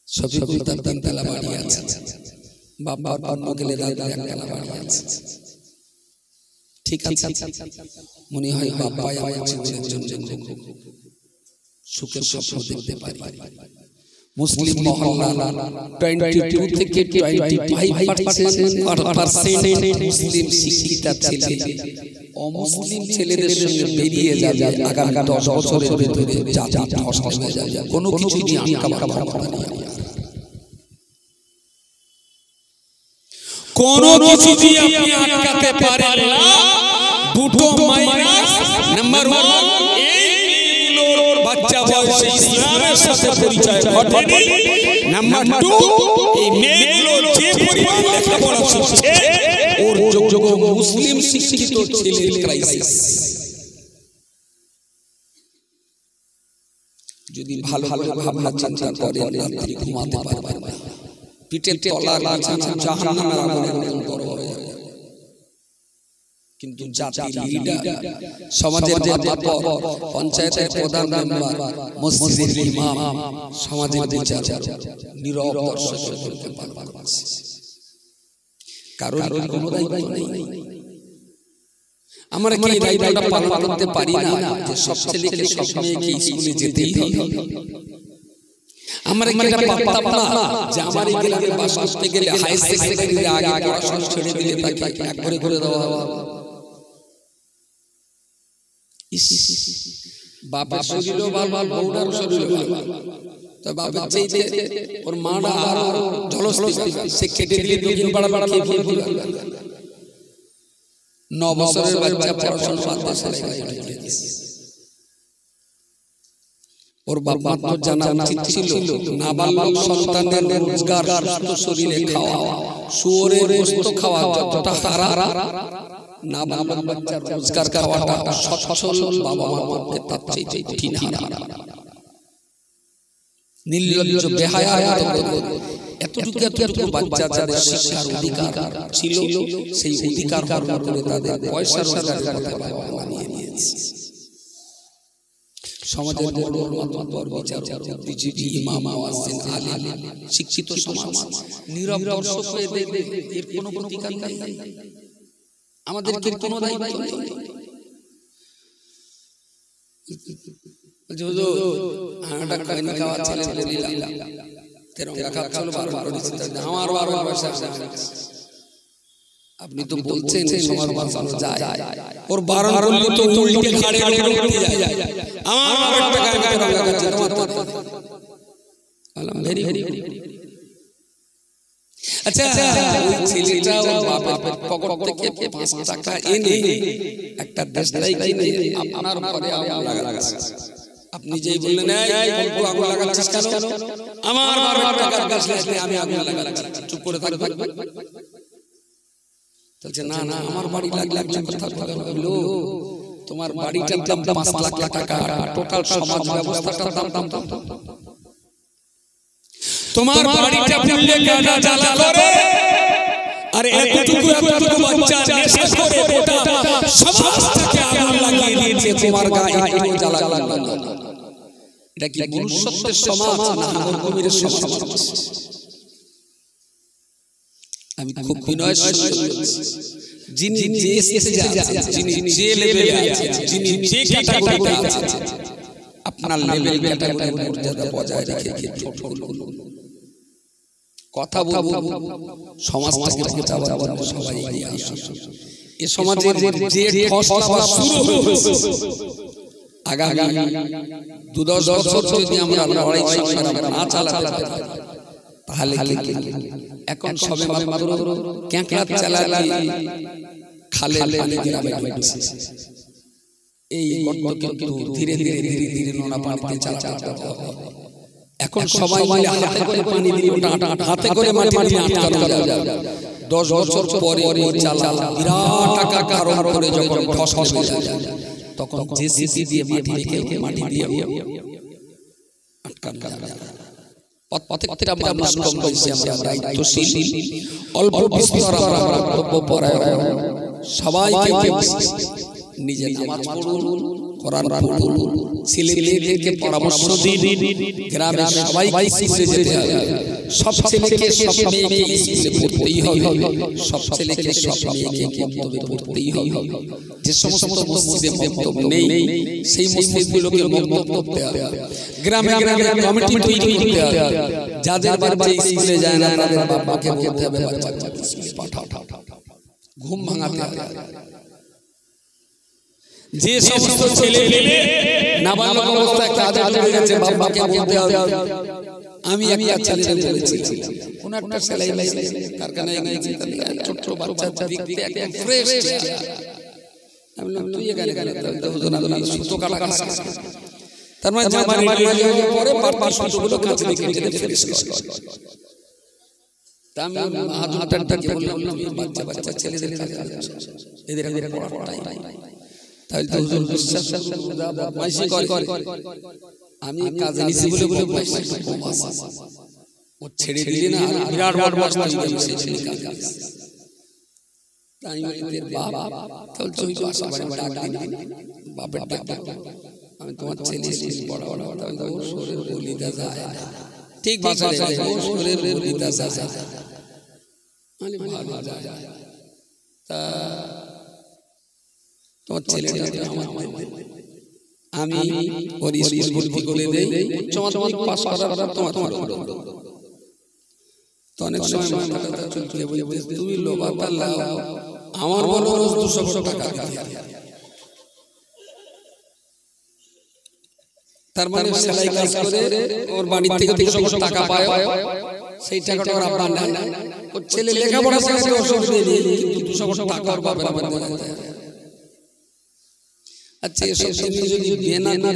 শফিকুল তার 3 তলা বাড়ি আছে, বাবা অন্য গেলে দাদার 1 তলা বাড়ি আছে, ঠিক আছে, মনে হয় বাবা আমার জীবনের জন্য সুখের স্বপ্ন দেখতে পারি। মুসলিম মহল্লা 22 থেকে 25% মুসলিম শিক্ষিত ছেলে অমুসলিম ছেলেদের সঙ্গে বেরিয়ে যাবে, আগামী 10 বছরের ভিতরে জাতি ধ্বংস হয়ে যাবে, কোনো কিছু নিয়ে আটকাবার ক্ষমতা নেই, কোনো কিছু দিয়ে আপনি আটকাতে পারেন না। দুটো মাইনাস, নাম্বার 1 এইগুলোর বাচ্চা বয়সে ইসলামের সাথে পরিচয় ঘটেনি, নাম্বার 2 এই মেয়েগুলো যে পরিমাণ লেখাপড়া শিখছে ওর যোগ্য মুসলিম শিক্ষিত ছেলের ক্রাইসিস। যদি ভালো ভাবনা চিন্তা করেন রাত্রি ঘুমাতে পারবেন না, পিঠের তলার বিছানা জাহান্নামের আগুনে বড় হয়ে যাবে। কিন্তু জাতির লিডার, সমাজের মাতব্বর, পঞ্চায়েতের প্রধান মেম্বার, মসজিদের ইমাম, সমাজের বিচারক, নীরব দর্শককে ভালোবাসে, কারোর কোনো দায়িত্ব নেই। আমরা কি এই দায়িত্বটা পালন করতে পারি না যে সব ছেলেকে সব মেয়েকে স্কুলে যেতেই হবে? আমরা কি এটা পারতাম না যে আমার এই গ্রামে বাস করতে গেলে হাই সেকেন্ডারির আগে পড়াশোনা ছেড়ে দিলে তাকে এক করে দেওয়া হবে? বাপের শরীরও ভালো, বউটার শরীরও ভালো, তো বাপের চাইতে ওর মাটা আরো ঝলস্তি, সে কেটে দিলে 2 দিন বাড়া খেয়ে 9 বছরের বাচ্চা পড়াশোনা বাদ দিয়ে ওর বাবা তো জানা উচিত ছিল নাবালক সন্তানের রোজগার, সুস্থ শরীরে খাওয়া, শুয়োরের গোশত খাওয়া যতটা হারাম, নাবালক বাচ্চার রোজগার খাওয়াটা সচ্ছল বাবা মার পক্ষে তার চাইতে কঠিন হারাম। নির্লজ্জ বেহায়া এতটুকু বাচ্চা যাদের শিক্ষার অধিকার ছিল সেই অধিকার হরণ করে তাদের পয়সা রোজগারের কথা বাবা বানিয়ে নিয়েছে। সমাজের বড় মাতব্বর, বিচারক, বুদ্ধিজীবী, ইমাম, মুয়াজ্জিন, আলেম, শিক্ষিত সমাজ নীরব দর্শক হয়ে দেখবে, এর কোনো অধিকার নেই, আমাদেরকে কোনো দায়িত্ব নেই। আপনি তো বলছেন সমাজ বাঁচানো যায়, ওর বারণ করলে তো উল্টে ঘাড়ে উঠে যায়। আমার একটা গায়ে গায়ে লাগা আছে তোমার তো আলম ভেরি আচ্ছা ওই ছেলেটা ওর বাপের পকেট থেকে 5 টাকা এনে একটা দেশলাই কিনে আপনার ঘরে আগুন লাগাচ্ছে। আপনি যেই বললেন এই বলবো আগুন লাগাচ্ছিস কেন, আমার বাবার টাকার গাছ লাগলে আমি আগুন লাগাচ্ছি, চুপ করে থাকবে। বলছে না না আমার বাড়ি লাগলে কথা বলো, তোমার বাড়িটার দাম 5 লাখ টাকা, টোটাল সমাজ ব্যবস্থাটার দাম তোমার বাড়িটা পুড়লে গাড়া জ্বালা করে, আর এতটুকু বাচ্চা নেশা করে গোটা সমাজটাকে আগুন লাগিয়ে দিয়েছে, তোমার গায়ে একটু জ্বালা লাগবে না। এটা কি মনুষ্যত্বের সমাজ না হারামখোরের সমাজ? আমি খুব বিনয়ের সঙ্গে যিনি যে স্টেজে আছেন, যিনি যে লেভেলে আছেন, যিনি যে ক্যাটাগরিতে আছেন, আপনার লেভেল ক্যাটাগরি মর্যাদা বজায় রেখে কথা বলবো, সমাজটাকে বাঁচাবার সবাই এগিয়ে আসুন। এই সমাজের যে ফসলা শুরু হয়েছে আগামী 2-10 বছর যদি আমরা লড়াই সংগ্রাম না চালাতে পারি, তাহলে এখন সবে মাত্র ক্যাঁকড়া চালালি খালে পানি গ্রামে ঢুকছে। এই কিন্তু ধীরে ধীরে ধীরে ধীরে নোনা পানিতে চালাতে হবে। এখন সবাই মিলে হাতে করে পানি দিয়ে হাতে করে মাটি আটকানো যাবে। 10 বছর পরে ওই চালা বিরাট টাকা কারণ করে যখন ঠস হয়ে যায়, তখন জেসিবি দিয়ে মাটি দিয়ে আটকানো যাবে। প্রত্যেকটা মানুষ কম বয়সে আমরা দায়িত্বশীল, অল্প বিস্তর আমরা কর্তব্যপরায়ণ, সবাইকে নিজে নামাজ পড়ুন, কোরআন পড়ুন, ছেলেমেয়েদেরকে পরামর্শ দিন, গ্রামের সবাইকে স্কুলে যেতে হবে। সব ছেলেকে সব মেয়েকে স্কুলে পড়তেই হবে, সব ছেলেকে সব মেয়েকে মক্তবে পড়তেই হবে। যে সমস্ত মসজিদে মক্তব নেই সেই মসজিদগুলোকে মক্তব করতে হবে। গ্রামে গ্রামে কমিটি তৈরি করতে হবে। যাদের বাচ্চা স্কুলে যায় না তাদের বাবাকে বলতে হবে বাচ্চাকে স্কুলে পাঠাও, ঘুম ভাঙাতে হবে। যে সমস্ত ছেলে নাবালক অবস্থায় কাজে চলে গেছে বাবাকে বলতে হবে। আমি একটা ছেলে বলেছিলাম, কোন একটা সেলাই কারখানায় গিয়েছি, ছোট বাচ্চা দেখতে একদম ফ্রেশ, আমি বললাম তুই এখানে সুতো কাটা কাটা, তার মানে জামার পরে বারবার সুতোগুলো কাছে কেটে ফ্রেশ করে। তা আমি হাজুরটাকে বললাম বাচ্চা বাচ্চা ছেলেদের এদের পড়াটাই তাহলে তো হুজুর বিশ্বাস বদমাইশি করে, আমি কাজে নিছি বলে ও ছেড়ে দিলি না, বিরাট বদমাইশ হয়েছে সেই কাজ। তাই ওদের বাপ তাহলে তুই তো আসা বাড়ি ডাক দিন, বাপের ডাক, আমি তোমার ছেলে বড় বড় তাহলে ও শরীর বলিতে যায়, ঠিক বাসা যায় ও শরীর বলিতে যায়, মানে ভালো যায়। তা তোমার ছেলেটা আমি ওর স্কুল ভর্তি করে দেই, তোমার পাস করার তোমার তো অনেক সময় মাথাটা চলতে বলতে তুমি লোবাতা লাও, আমার বড় 200 টাকা তার মানে সেলাই কাজ করে ওর বাড়ি থেকে 200 টাকা পায়, সেই টাকাটা ওর আব্বা নেয় না, ওর ছেলে লেখাপড়া করে অসুবিধা নেই, কিন্তু 200 টাকা ওর বাবার বাবা দেয়। আচ্ছা এসব জিনিস যদি দেনা না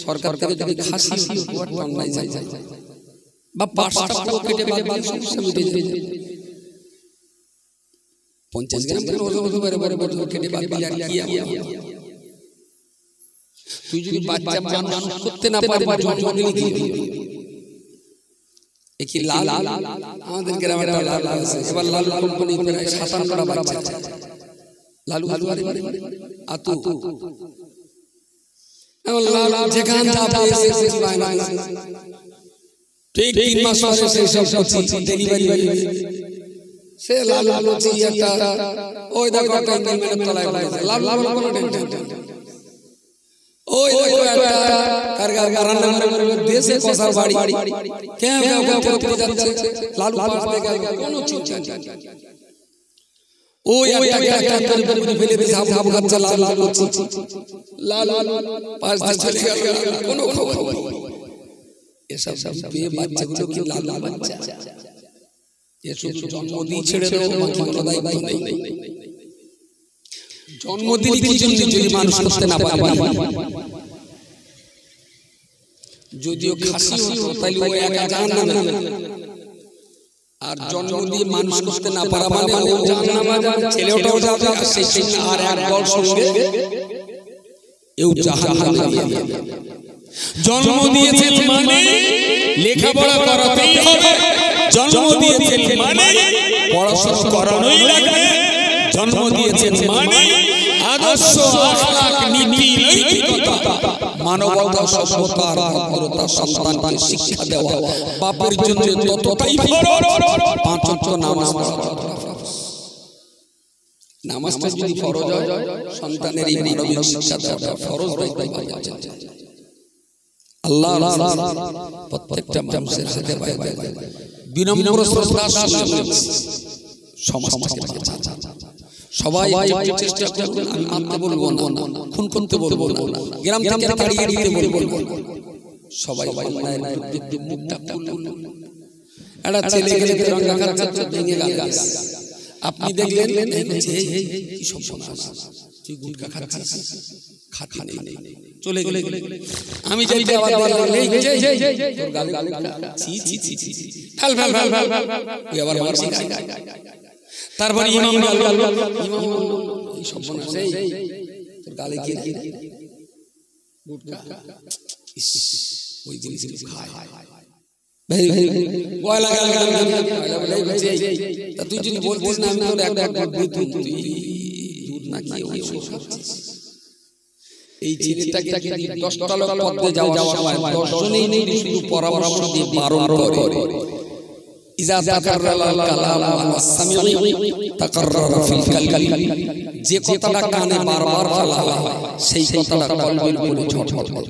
সরকার থেকে যদি খাসি অন্যায় যায় বা 5টা কেটে বাদ সমস্যা মিটে যায়, 50 গ্রাম করে ওজন করে বড় কেটে বাদ দিলে আর কি হবে? তুই যদি বাচ্চা মানুষ করতে না পারে জন্ম দিলে কি দিবি? একই লাল আমাদের গ্রামে লাল আছে, এবার লাল কোম্পানি প্রায় 57টা বাচ্চা আছে, লালু আতু লাল যেখান যাবে সেই বায়না, ঠিক 3 মাস পরে সেই সব ডেলিভারি সে লাল লুচি একটা ওই দেখো একটা মেনে তলায় পড়েছে, লাল কোনো টেনশন, ওই দেখো একটা কারগার রান্না করে দেশে কসার বাড়ি কেন যাচ্ছে, লালু পাশ থেকে কোনো চিন্তা নেই, ওই একটা ফেলে দিয়ে ঝাপ খাচ্ছে লাল লুচি, লাল পাশ চলে গেল কোনো খবর নেই। এসব পেয়ে বাচ্চাগুলো কি লাল বাচ্চা, এ শুধু জন্ম দিয়ে ছেড়ে দেবো, বাকি কোনো দায়িত্ব নেই। জন্ম দিলে কি জন্য যদি মানুষ করতে না পারে, যদিও খাসি হতো তাহলে ও একা জাহান্নামে, আর জন্ম দিয়ে মানুষ করতে না পারা মানে ও জাহান্নামে যাবে, ছেলেটাও যাবে, আর সেই সঙ্গে আর এক দল সঙ্গে এও জাহান্নামে যাবে। জন্ম দিয়েছেন মানে লেখাপড়া করাতেই হবে, জন্ম দিয়েছেন মানে পড়াশোনা করানোই লাগবে, জন্ম দিয়েছেন মানে আদর্শ আখলাক নীতি নৈতিকতা মানবতা সভ্যতা আর ভদ্রতা সন্তানকে শিক্ষা দেওয়া বাপের জন্য ততটাই ফরজ। 5 ওয়াক্ত নামাজ নামাজটা যদি ফরজ হয়, সন্তানের এই মানবিক শিক্ষা দেওয়া ফরজ দায়িত্ব। আল্লাহ প্রত্যেকটা মানুষের হাতে পায়ে বিনম্র শ্রদ্ধা সমাজকে বাঁচাতে সবাই চেষ্টা করুন। আমি মানতে বলবো না, খুন করতে বলবো না, গ্রাম থেকে তাড়িয়ে দিতে বলবো না, সবাই মুখটা খুলুন। একটা ছেলে গেলে রঙা খাচ্ছে, ভেঙে গেল, আপনি দেখলেন এই সব সমস্যা, তুই গুটকা খাচ্ছিস, খাতি নেই, চলে গেলে আমি যাইতে আবার বললাম এই তোর গালে ছি ছি ছি ছি ফাল ফাল ফাল ফাল তুই আবার মারছি। তারপর ইমাম এই সব সমস্যা, তোর গালে কি গুটকা, ওই জিনিস খায় ভাই ভাই গয়লা গাল গাল গাল ভাই তা তুই যদি বলতিস না আমি তোর একটা তুই দুধ না কি ওই সব খাচ্ছিস। এই ছেলেটাকে 10টা লোক পথে যাওয়ার সময় 10 জনেই নেই শুধু পরামর্শ দিয়ে বারণ করে, ইজা তাকাররাল কালাম ওয়াস সামিঈ তাকাররারা ফিল কালবি, যে কথাটা কানে বারবার ফেলা হয় সেই কথাটা কলবের উপরে ঝটঝট করে।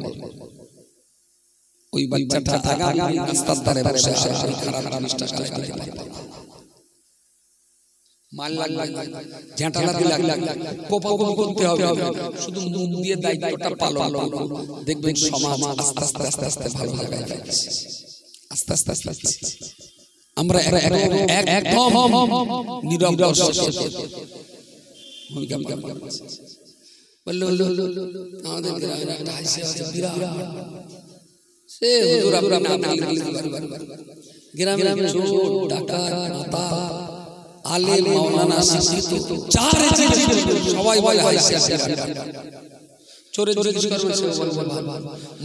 ওই বাচ্চাটা আগামী রাস্তার ধারে বসে আছে, খারাপ জিনিসটা গালে মাল লাগবে, ঝাঁটালাতে লাগবে, কোপাকুপি করতে হবে, শুধু মুখ দিয়ে দায়িত্বটা পালন করুন, দেখবেন সমাজ আস্তে আস্তে আস্তে আস্তে ভালো জায়গায় যাচ্ছে, আস্তে আস্তে আস্তে আস্তে। আমরা একদম নীরব দর্শক ভূমিকা বললো আমাদের গ্রামের একটা হাসি আছে বিরাট, সে হুজুর আপনার নাম গ্রামে চোর ডাকাত মাতা আলেম মাওলানা শিক্ষিত চার সবাই বলে হাসি আছে, চোরে চোরে জিজ্ঞেস করবে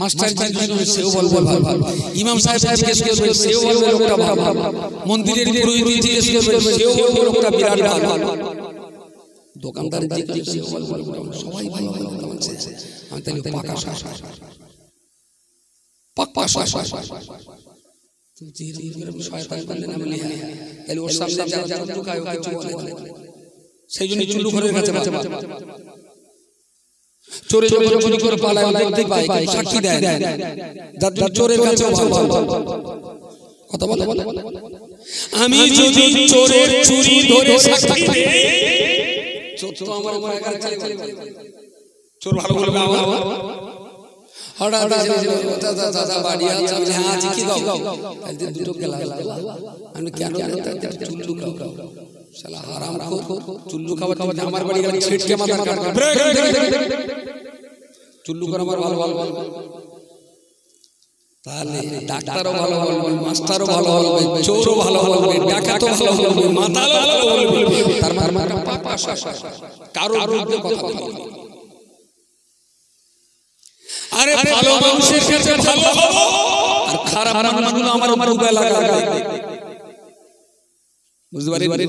মাস্টার জিজ্ঞেস করবে সেও বলবে ভালো, ইমাম সাহেব জিজ্ঞেস করবে সেও বলবে লোকটা ভালো, মন্দিরের পুরোহিত জিজ্ঞেস করবে সেও বলবে লোকটা বিরাট ভালো, দোকানদার জিজ্ঞেস করবে সেও বলবে সবাই ভালো ভালো বলছে। আমি তাহলে পাকা শ্বাস পাকা শ্বাস তুই জিজ্ঞেস করবে শয়তান বললেন আমি লিখা, তাহলে ওর সামনে যারা লুকায় ও কিছু বলে, সেই জন্য চুল্লু ঘরের কাছে চোরে চোরে চুরি করে পালায় দেখতে পায়, সাক্ষী দেয়, যাদের চোরের কাছে কথা বলে আমি যদি চোরের চুরি ধরে সাক্ষী দেই চোর তো আমার উপরে কাছে চোর ভালো বলবে আমার হঠাৎ দাদা বাড়ি আছে বলে হ্যাঁ আছে কি দাও আজকে দুটো গেলা আমি কেন চুল্লু খাও শালা হারাম খোর চুল্লু খাবার আমার বাড়ি গেলে ছিটকে মাথা কাটবে চুল্লু করে আমার ভালো ভালো তাহলে ডাক্তারও ভালো বলবে, মাস্টারও ভালো বলবে, চোরও ভালো বলবে, ডাকাতও ভালো বলবে, মাতালও ভালো বলবে, তার মানে পাপা কারো বিরুদ্ধে কথা বলবে। আরে ভালো মানুষের কাছে ভালো হবো আর খারাপ মানুষগুলো আমার উপরে লাগাবে, বুঝতে পারি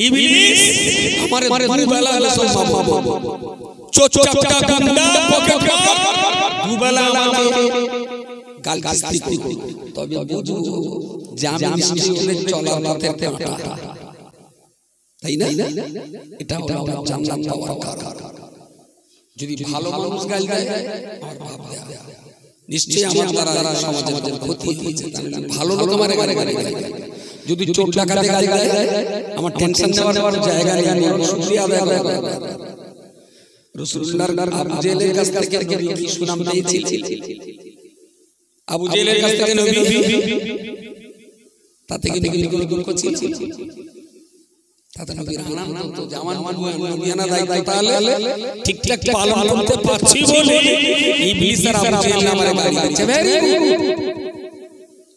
ইবলিস আমারে দুবেলা সব পাবো, চোচকা গুন্ডা পকেটকা দুবেলা আমাকে গাল কিস্তি করি, তবে বুঝু যে আমি মিষ্টি চলার পথের কাঁটা, তাই না? এটা হলো আমার জান্নাত পাওয়ার কারণ। যদি ভালো মানুষ গাল দেয় আমার ভাব দেয় নিশ্চয়ই আমার দ্বারা সমাজের ক্ষতি হয়েছে, ভালো লোক আমার গালে গালে দেয়। যদি চোর ডাকাতে গাল দেয় আমার টেনশন নেওয়ার জায়গা নেই, আমি শুকরিয়া আদায় করব। রাসূলুল্লাহর আবু জেলের কাছ থেকে কি সুনাম পেয়েছিল? আবু জেলের কাছ থেকে নবী তাতে কি নবীর কোনো দুঃখ ছিল? তাতে নবীর আনন্দ তো যে আমার নবিয়ানা দায়িত্ব তাহলে ঠিকঠাক পালন করতে পারছি বলে ইবলিসের আবু জেহেল আমারে গালি দিচ্ছে। ভেরি গুড,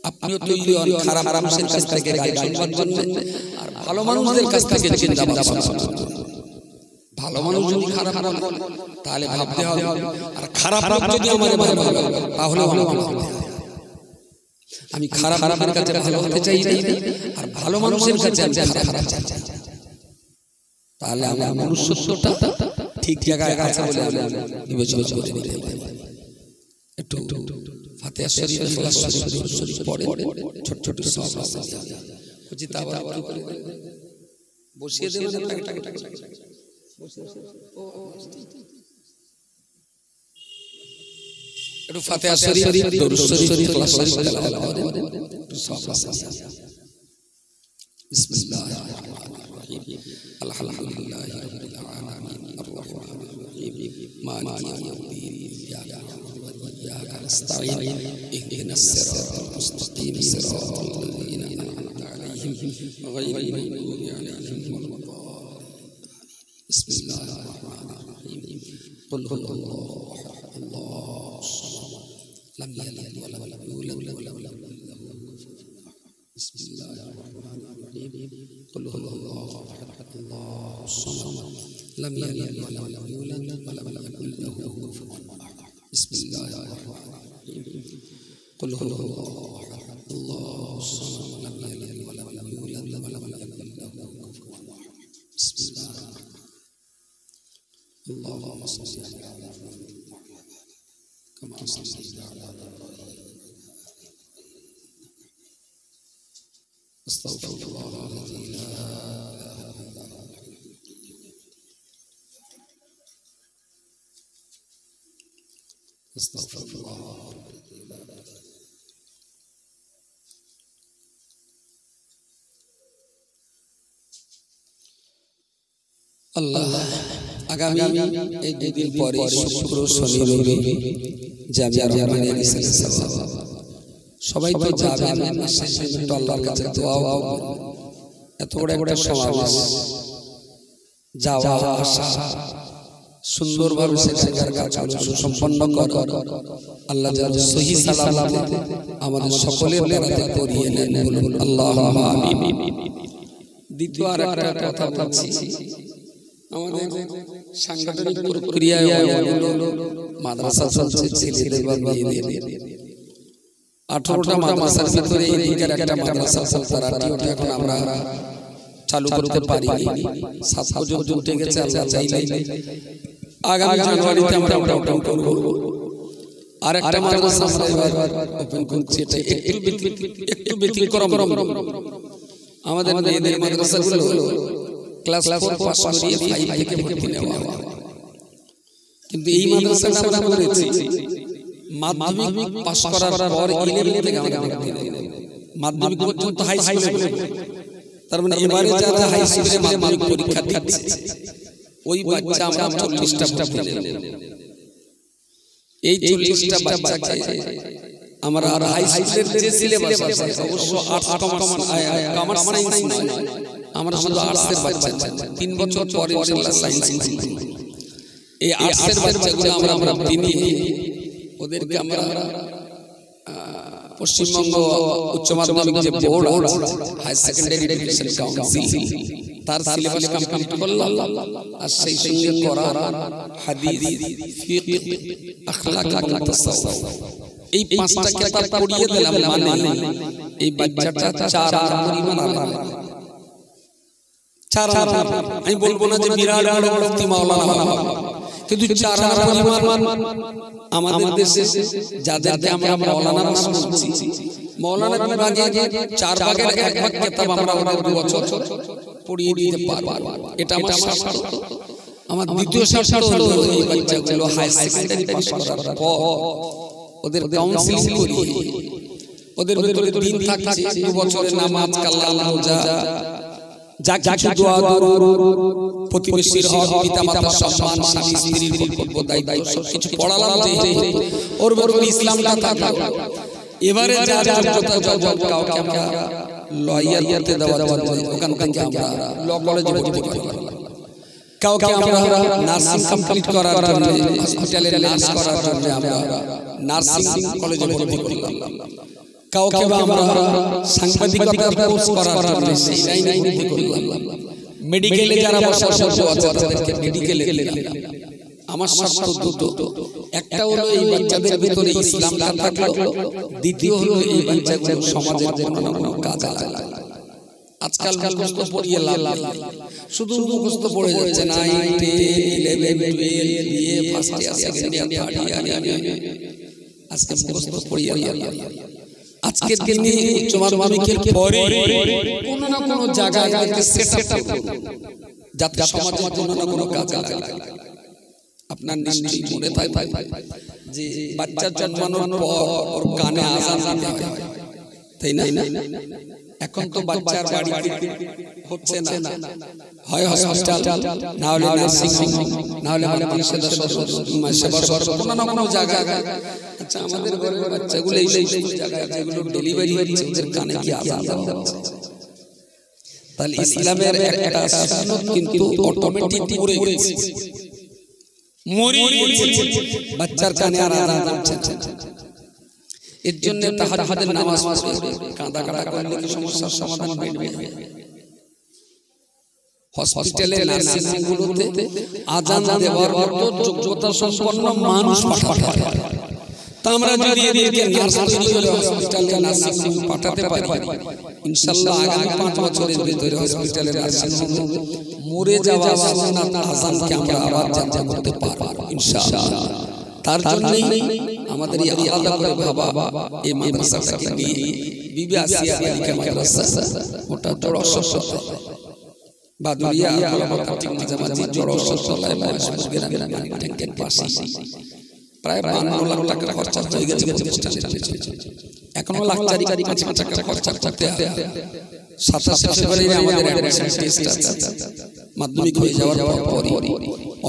আপনিও তৈরি হন খারাপ মানুষের কাছ থেকে গালি শুনবার জন্য, আর ভালো মানুষদের কাছ থেকে জিন্দাবাদ শোনার জন্য। ভালো মানুষ যদি খারাপ বলে তাহলে ভাবতে হবে, আর খারাপ লোক যদি আমারে ভালো বলে তাহলে ভালো হবে। আমি খারাপের কাছে ভালো হতে চাই আর ভালো মানুষের কাছে আমি খারাপ চাই, তাহলে আমার মনুষ্যত্বটা ঠিক জায়গায় আছে বলে আমি বিবেচনা করে নিতে পারি। একটু ফাতিহা শরীফ, ইখলাস শরীফ পড়ে, ছোট ছোট সওয়াব আছে, বুঝিতা আবার বসিয়ে দেবেন টাকা টাকা টাকা একটু ফাতিহা শরীফ, দরুদ শরীফ, ইখলাস শরীফ তেলাওয়াত করেন, একটু সওয়াব আছে। বিসমিল্লাহির রহমানির রহিম, আলহামদুলিল্লাহি রাব্বিল আলামিন, আর রহমানির রহিম, মালিকি ইয়াউমিদ্দিন, ইয়্যাকা না'বুদু ওয়া ইয়্যাকা নাস্তাঈন, ইহদিনাস সিরাতাল মুস্তাকিম, সিরাতাল লাযীনা আন'আমতা আলাইহিম, গায়রিল মাগদুবি আলাইহিম ওয়ালাদ-দাল্লিন। বিসমিল্লাহির রহমানির রহিম, কুল হুয়াল্লাহু আহাদ, আল্লাহুস সামাদ, লাম ইয়ালিদ ওয়া লাম ইউলাদ ওয়া লাম ইয়াকুল লাহু কুফুওয়ান আহাদ। বিসমিল্লাহির রহমানির রহিম, কুল হুয়াল্লাহু আহাদ, আল্লাহুস সামাদ, লাম ইয়ালিদ ওয়া লাম ইউলাদ ওয়া লাম ইয়াকুল লাহু কুফুওয়ান আহাদ। বিসমিল্লাহির রহমানির রহিম, কুল হুয়াল্লাহু আহাদ, আল্লাহুস সামাদ, লাম ইয়ালিদ ওয়া লাম ইউলাদ ওয়া লাম ইয়াকুল লাহু কুফুওয়ান আহাদ। বিসমিল্লাহির اللهم صل على محمد كما صليت على ابراهيم. استغفر الله الذي لا اله الا هو. استغفر الله الذي لا اله الا هو. আল্লাহ আগামী এই দুদিন পরে শুক্র শনি রবি জামিয়া রহমানিয়া রিসালাত সবাই তো যাবেন, তো আল্লাহর কাছে দোয়া এত বড় একটা সমাবেশ যাওয়া আসা সুন্দরভাবে সেখানকার কাজগুলো সম্পন্ন কর। আল্লাহ যেন সহি সালামতে আমাদের সকলের বেড়াতে করিয়ে নেন, বলুন আল্লাহুম্মা আমিন। দ্বিতীয় আর একটা কথা বলছি, আমাদের সাংগঠনিক প্রক্রিয়ায় অনেকগুলো মাদ্রাসা চলছে ছেলেদের বা মেয়েদের। 18টা মাদ্রাসার ভিতরে এইদিকের একটা মাদ্রাসা চলছে, ওটা এখন আমরা চালু করতে পারিনি। 7 পর্যন্ত উঠে গেছে, আল্লাহ চাইলে আগামী জানুয়ারিতে আমরা ওপেন করব। আর একটা মাদ্রাসা আমরা ওপেন করছি, এটা একটু ব্যতিক্রম। আমাদের মেয়েদের মাদ্রাসাগুলো ক্লাস 4 পাস করিয়ে 5 থেকে ভর্তি নেওয়া হয়, কিন্তু এই মাদ্রাসাটা আমরা করেছি মাধ্যমিক পাস করার পর 11 থেকে আমরা ভর্তি নেই, মাধ্যমিক পর্যন্ত হাই স্কুলে। তার মানে এবারে যারা হাই স্কুলে মাধ্যমিক পরীক্ষা দিচ্ছে ওই বাচ্চা আমরা 40টা ভর্তি নেব। এই 40টা বাচ্চাকে আমরা আর হাই স্কুলের যে সিলেবাস আছে, অবশ্য আর্টস কমার্স সায়েন্স নয়, আমরা শুধু আর্টসের বাচ্চা 3 বছর পরে ইনশাআল্লাহ সায়েন্স নিব। এই আর্টসের বাচ্চাগুলো আমরা তিনি ওদেরকে আমরা পশ্চিমবঙ্গ উচ্চ মাধ্যমিক যে board higher secondary education council তার সিলেবাস কমপ্লিট করলাম, আর সেই সঙ্গে কোরআন হাদিস ফিকহ আখলাক তাসাউফ এই 5টা কিতাব পড়িয়ে দিলাম। মানে এই বাচ্চাটা 4 পরিমাণ আলাদা। আমি বলবো না যে বিরাট বড় মুফতি মাওলানা হবে, কিন্তু 4 পরিমাণ আমাদের দেশে যাদেরকে আমরা মাওলানা বলছি, মাওলানা বিভাগে 4 ভাগের 1 ভাগ কিতাব আমরা ওদের 2 বছর পড়িয়ে দিতে পারবো। এটা আমার শাস্ত্র। আমার দ্বিতীয় শাস্ত্র হলো এই বাচ্চাগুলো হাই সেকেন্ডারি পাস করার পর ওদের কাউন্সেলিং করি, ওদের ভিতরে দিন থাকছে 2 বছরের নামাজ, কালাম, রোজা, জাকাত, দোয়া, প্রতিবেশীর হক, পিতামাতার সম্মান, স্বামী স্ত্রীর কর্তব্য দায়িত্ব সবকিছু পড়ালাম যে ওর ভিতরে ইসলামটা থাকলো। এবারে যারা কাউকে আমরা লয়ার করতে দেওয়া ওখান থেকে আমরা ল কলেজে ভর্তি করলাম। কাউকে আমরা নার্সিং কমপ্লিট করার জন্য হসপিটালে নার্স করার জন্য আমরা নার্সিং কলেজে ভর্তি করলাম। কাউকে আমরা সাংবাদিকতার কোর্স করার জন্য সেই লাইনে ভর্তি করলাম। মেডিকেলে যারা বসা আছে তাদেরকে মেডিকেলে দিলাম। আমার শর্ত দুটো, একটা হলো এই বাচ্চাদের ভিতরে ইসলামটা থাকলো, দ্বিতীয় হলো এই বাচ্চাগুলো সমাজের জন্য কাজে লাগে। আজকাল মুখস্থ পড়িয়ে লাভ নেই, শুধু মুখস্থ পড়ে যাচ্ছে 9, 10, 11, 12 BA first year second year third year. আজকে মুখস্থ পড়িয়ে লাভ নেই। আজকের দিনে উচ্চ মাধ্যমিকের পরে কোন না কোন জায়গায় একটা সেটআপ করুন যাতে সমাজের জন্য না কোনো কাজে লাগে। আপনার নিশ্চয়ই মনে থাকে যে বাচ্চা জন্মানোর পর ওর কানে আযান দিতে হয়, তাই না? এখন তো বাচ্চার বাড়ি হচ্ছে না, হয় হসপিটাল, না হলে নার্সিং হোম, না হলে কোনো না কোনো জায়গায়। আচ্ছা, আমাদের ঘরের বাচ্চাগুলো এই জায়গায় যেগুলো ডেলিভারি হচ্ছে ওদের কানে কি আযান দেওয়া হচ্ছে? তাহলে ইসলামের একটা সুন্নাত কিন্তু অটোমেটিক পড়ে গেছে, মরে গেছে, বাচ্চার কানে আর আযান হচ্ছে। এর জন্য তাহাজ্জুদের নামাজ পড়ে কাঁদা কাটা করলে কি সমস্যার সমাধান হবে? হসপিটালে নার্সিং হোমগুলোতে আযান দেওয়ার মতো যোগ্যতা সম্পন্ন মানুষ পাঠাতে হয়। তা আমরা যদি এদেরকে নার্স তৈরি করে হসপিটালে নার্সিং হোম পাঠাতে পারি, ইনশাআল্লাহ আগামী 5 বছরের ভিতরে হসপিটালে নার্সিং হোম মরে যাওয়া সুন্নাত আযানকে আমরা আবার জানা করতে পারব ইনশাআল্লাহ। তার জন্যই আমাদের এই আলাদা করে বাবা এই মাদ্রাসাটাকে নিয়ে বিবি আসিয়া বালিকা মাদ্রাসা, ওটা জড়সত্য বাদুরিয়া আলাপাতি মাঝামাঝি জড়সত্য মহেশপুর গ্রামের ট্যাঙ্কের পাশে প্রায় 52 লাখ টাকা খরচা হয়ে গেছে প্রতিষ্ঠানের পেছনে। এখনো লাখ 4-5 টাকা খরচা করতে হবে। 27 ফেব্রুয়ারি আমাদের অ্যাডমিশন টেস্ট আছে, মাধ্যমিক হয়ে যাওয়ার পরই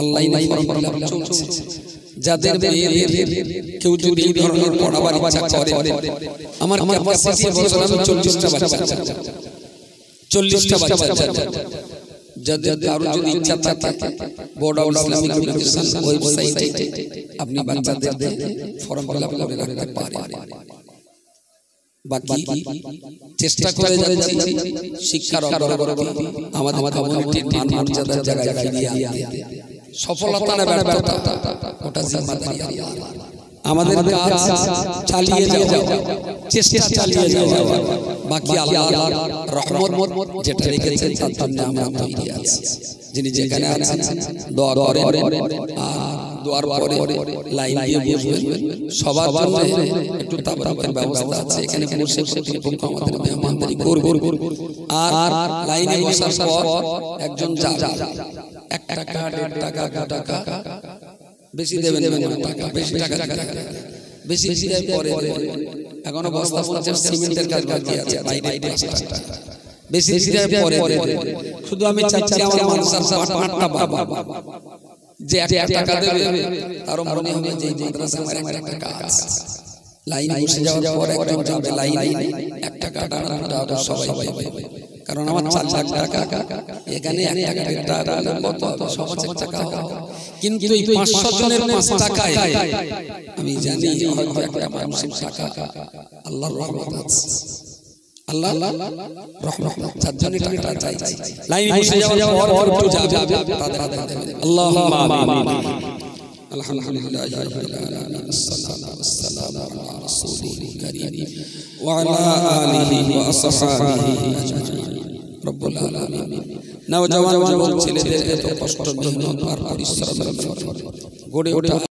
অনলাইনে ফর্ম ফিলআপ চলছে। যাদের কেউ যদি এই ধরনের পড়াবার ইচ্ছা করে, আমার ক্যাপাসিটি বছর আমি 40টা বাচ্চা যাদের কারো যদি ইচ্ছা থাকে বোর্ড অফ ইসলামিক এডুকেশন ওয়েবসাইটে আপনি বাচ্চাদের ফর্ম ফিলআপ করে রাখতে পারেন। বাকি চেষ্টা করে যাচ্ছি শিক্ষার অগ্রগতি আমাদের কমিউনিটির মান মর্যাদার জায়গায় ফিরিয়ে আনতে। সফলতা না ব্যর্থতা ওটা জিম্মাদারি আল্লাহ। আমাদের কাজ চালিয়ে যাওয়া, চেষ্টা চালিয়ে যাওয়া, বাকি আল্লাহর রহমত যেটা রেখেছেন তার জন্য আমরা তৈরি আছি। যিনি যেখানে আছেন দোয়া করেন, আর দোয়ার পরে লাইন দিয়ে বসবেন। সবার জন্য একটু তাবারুকের ব্যবস্থা আছে, এখানে বসে কর্তৃপক্ষ আমাদের মেহমানদারি করবে। আর লাইনে বসার পর একজন যা 1 টাকা 1.5 টাকা 2 টাকা বেশি দেবেন, টাকা বেশি টাকা বেশি দেওয়ার পরে এখনো বস্তা 50 সিমেন্টের কাজ বাকি আছে, বাইরে 5 টাকা বেশি দেওয়ার পরে শুধু আমি চাচ্ছি আমার মাদ্রাসার পাঠটা বাবা যে 1 টাকা দেবে তার মনে হবে যে মাদ্রাসা আমার একটা কাজ। লাইন বসে যাওয়ার পর একদম যাবে লাইন 1 টাকা টাকা সবাই পাবে, কারণ আমার 4 লাখ টাকা এখানে 1 টাকা কত সমাজ 1 টাকা হবে। কিন্তু এই 500 জনের 5 টাকায় আমি জানি হয়তো একটা মানুষের টাকা আল্লাহর রহমত আছে, আল্লাহ রহমত যার জন্য টাকা চাই। লাইন বসে যাওয়ার পর একটু যাবে তাদের আল্লাহুম্মা আমিন। আলহামদুলিল্লাহি রাব্বিল আলামিন, আসসালাতু ওয়াসসালামু আলা রাসূলিল কারীম ওয়া আলা আলিহি ওয়া আসহাবিহি আজমাইন। রব্বুল আলামিন নওজওয়ান ছেলেদের এত কষ্ট মেহনত আর পরিশ্রম গড়ে ওঠা